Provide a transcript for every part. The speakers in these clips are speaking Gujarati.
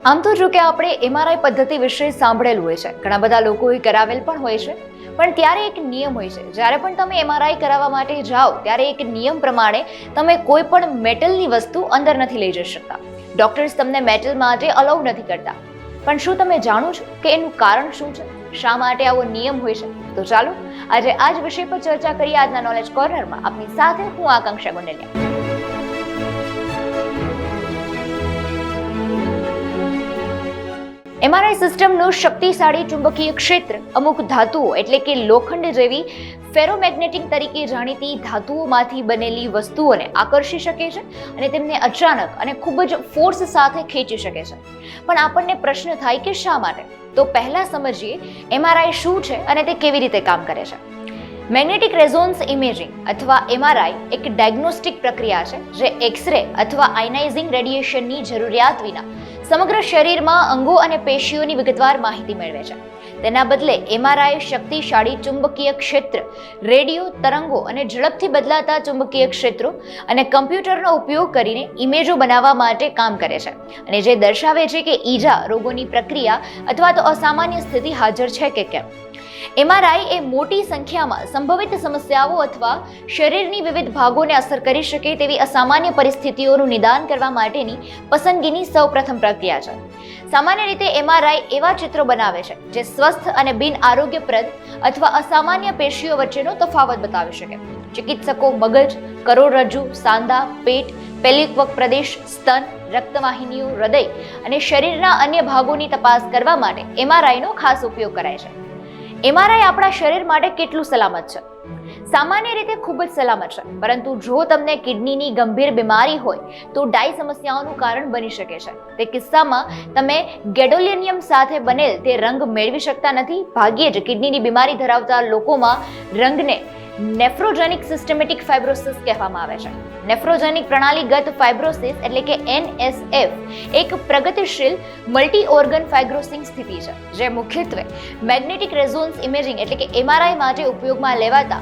આમ તો જો કે આપણે એમઆરઆઈ પદ્ધતિ વિશે સાંભળેલું હોય છે, ઘણા બધા લોકોએ કરાવેલ પણ હોય છે, પણ ત્યારે એક નિયમ હોય છે. જ્યારે પણ તમે એમઆરઆઈ કરાવવા માટે જાઓ ત્યારે એક નિયમ પ્રમાણે તમે કોઈ પણ મેટલની વસ્તુ અંદર નથી લઈ જઈ શકતા. ડોક્ટર્સ તમને મેટલ માટે અલાઉ નથી કરતા. પણ શું તમે જાણો છો કે એનું કારણ શું છે? શા માટે આવો નિયમ હોય છે? તો ચાલો આજે આ જ વિષય પર ચર્ચા કરીએ આજના નોલેજ કોર્નરમાં. આપની સાથે હું આકાંક્ષા ગોંડલિયા. એમઆરઆઈ સિસ્ટમનું શક્તિશાળી ચુંબકીય ક્ષેત્ર અમુક ધાતુઓ એટલે કે લોખંડ જેવી ફેરોમેગ્નેટિક તરીકે જાણીતી ધાતુઓમાંથી બનેલી વસ્તુઓને આકર્ષી શકે છે અને તેમને અચાનક અને ખૂબ જ ફોર્સ સાથે ખેંચી શકે છે. પણ આપણને પ્રશ્ન થાય કે શા માટે? તો પહેલા સમજીએ એમઆરઆઈ શું છે અને તે કેવી રીતે કામ કરે છે. મેગ્નેટિક રેઝોનન્સ ઇમેજિંગ અથવા એમઆરઆઈ એક ડાયગ્નોસ્ટિક પ્રક્રિયા છે જે એક્સરે અથવા આયનાઇઝિંગ રેડિયેશનની જરૂરિયાત વિના સમગ્ર શરીરમાં અંગો અને પેશીઓની વિગતવાર માહિતી મેળવે છે. તેના બદલે એમઆરઆઈ શક્તિશાળી ચુંબકીય ક્ષેત્ર, રેડિયો તરંગો અને ઝડપથી બદલાતા ચુંબકીય ક્ષેત્રો અને કમ્પ્યુટરનો ઉપયોગ કરીને ઇમેજો બનાવવા માટે કામ કરે છે અને જે દર્શાવે છે કે ઈજા, રોગોની પ્રક્રિયા અથવા તો અસામાન્ય સ્થિતિ હાજર છે કે કેમ. એમઆરઆઈ એ મોટી સંખ્યામાં સંભવિત સમસ્યાઓ અથવા શરીરની વિવિધ ભાગોને અસર કરી શકે તેવી અસામાન્ય પરિસ્થિતિઓનું નિદાન કરવા માટેની પસંદગીની સૌપ્રથમ પ્રક્રિયા છે. સામાન્ય રીતે એમઆરઆઈ એવા ચિત્રો બનાવે છે જે સ્વસ્થ અને બિન આરોગ્યપ્રદ અથવા અસામાન્ય પેશીઓ વચ્ચેનો તફાવત બતાવી શકે. ચિકિત્સકો મગજ, કરોડરજ્જુ, સાંધા, પેટ, પેલ્વિક પ્રદેશ, સ્તન, રક્તવાહિનીઓ, હૃદય અને શરીરના અન્ય ભાગોની તપાસ કરવા માટે એમઆરઆઈનો ખાસ ઉપયોગ કરાય છે. એમઆરઆઈ આપણા શરીર માટે કેટલું સલામત છે? સામાન્ય રીતે ખૂબ જ સલામત છે, પરંતુ જો તમને કિડનીની ગંભીર બીમારી હોય તો ડાય સમસ્યાઓનું કારણ બની શકે છે. તે કિસ્સામાં તમે ગેડોલિનિયમ સાથે બનેલ તે રંગ મેળવી શકતા નથી. ભાગ્યે જ કિડનીની બીમારી ધરાવતા લોકોમાં રંગને નેફ્રોજેનિક સિસ્ટેમેટિક ફાઇબ્રોસિસ કહેવામાં આવે છે. નેફ્રોજેનિક પ્રણાલીગત ફાઇબ્રોસિસ એટલે કે NSF એક પ્રગતિશીલ મલ્ટી ઓર્ગન ફાઇબ્રોસિંગ સ્થિતિ છે જે મુખ્યત્વે મેગ્નેટિક રેઝોનન્સ ઇમેજિંગ એટલે કે એમઆરઆઈ માટે ઉપયોગમાં લેવાતા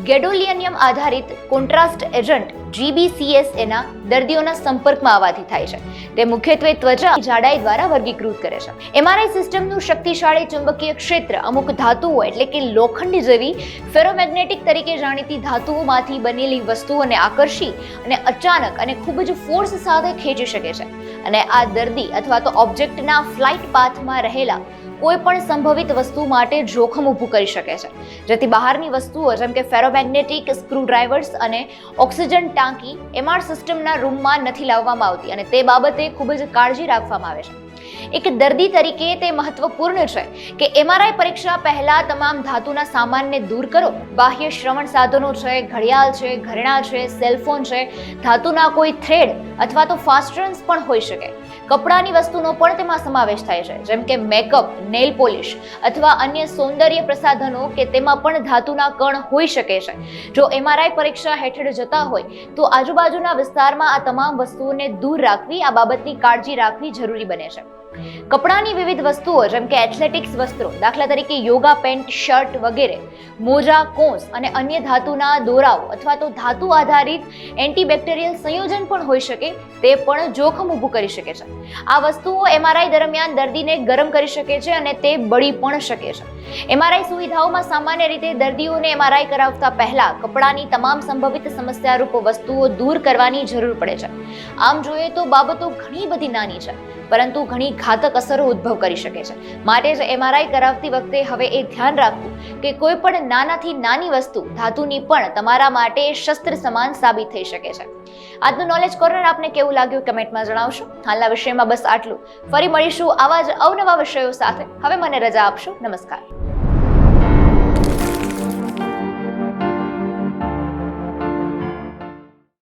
ગેડોલિનિયમ આધારિત કોન્ટ્રાસ્ટ એજન્ટ GBCS ના દર્દીઓના સંપર્કમાં આવવાથી થાય છે. તે મુખ્યત્વે ત્વચા જાડાઈ દ્વારા વર્ગીકૃત કરે છે. એમઆરઆઈ સિસ્ટમનું શક્તિશાળી ચુંબકીય ક્ષેત્ર અમુક ધાતુઓ એટલે કે લોખંડ જેવી ફેરોમેગ્નેટિક તરીકે જાણીતી ધાતુઓમાંથી બનેલી વસ્તુઓને આકર્ષી અને અચાનક અને ખૂબ જ ફોર્સ સાથે ખેંચી શકે છે અને આ દર્દી અથવા તો ઓબ્જેક્ટના ફ્લાઇટ પાથમાં રહેલા કોઈ પણ સંભવિત વસ્તુ માટે જોખમ ઊભું કરી શકે છે, જેથી બહારની વસ્તુઓ જેમ કે ફેરોમેગ્નેટિક સ્ક્રૂડ્રાઈવર્સ અને ઓક્સિજન ટાંકી એમઆર સિસ્ટમના રૂમમાં નથી લાવવામાં આવતી અને તે બાબતે ખૂબ જ કાળજી રાખવામાં આવે છે. એક દર્દી તરીકે તે મહત્વપૂર્ણ છે કે એમઆરઆઈ પરીક્ષા પહેલા તમામ ધાતુના સામાનને દૂર કરો. બાહ્ય શ્રવણ સાધનો છે, ઘડિયાળ છે, ઘરેણાં છે, સેલફોન છે, ધાતુના કોઈ થ્રેડ અથવા તો ફાસ્ટનર્સ પણ હોઈ શકે. કપડાની વસ્તુનો પણ તેમાં સમાવેશ થાય છે, જેમ કે મેકઅપ, નેલ પોલિશ અથવા અન્ય સૌંદર્ય પ્રસાધનો કે તેમાં પણ ધાતુના કણ હોઈ શકે છે. જો એમઆરઆઈ પરીક્ષા હેઠળ જતા હોય તો આજુબાજુના વિસ્તારમાં આ તમામ વસ્તુઓને દૂર રાખવી, આ બાબતની કાળજી રાખવી જરૂરી બને છે. કપડાની વિવિધ વસ્તુઓ જેમ કે એથ્લેટિક્સ વસ્ત્રો, દાખલા તરીકે યોગા પેન્ટ, શર્ટ વગેરે, મોજા, કોસ અને અન્ય ધાતુના દોરાઓ અથવા તો ધાતુ આધારિત એન્ટીબેક્ટેરિયલ સંયોજન પણ હોઈ શકે, તે પણ જોખમ ઊભું કરી શકે છે. આ વસ્તુઓ એમઆરઆઈ દરમિયાન દર્દીને ગરમ કરી શકે છે અને તે બળી પણ શકે છે. એમઆરઆઈ સુવિધાઓમાં સામાન્ય રીતે દર્દીઓને એમઆરઆઈ કરાવતા પહેલા કપડાની તમામ સંભવિત સમસ્યારૂપ વસ્તુઓ દૂર કરવાની જરૂર પડે છે. આમ જોઈએ તો બાબતો ઘણી બધી નાની છે, પરંતુ ઘણી ઘાતક અસરો ઉદ્ભવ કરી શકે છે. માટે જ એમઆરઆઈ કરાવતી વખતે હવે એ ધ્યાન રાખવું કે કોઈ પણ નાનાથી નાની વસ્તુ ધાતુની પણ તમારા માટે શસ્ત્ર સમાન સાબિત થઈ શકે છે. આજનું નોલેજ કોર્નર આપને કેવું લાગ્યું કમેન્ટમાં જણાવશો. હાલના વિષયમાં બસ આટલું. ફરી મળીશું આવા જ અવનવા વિષયો સાથે. હવે મને રજા આપશો. નમસ્કાર.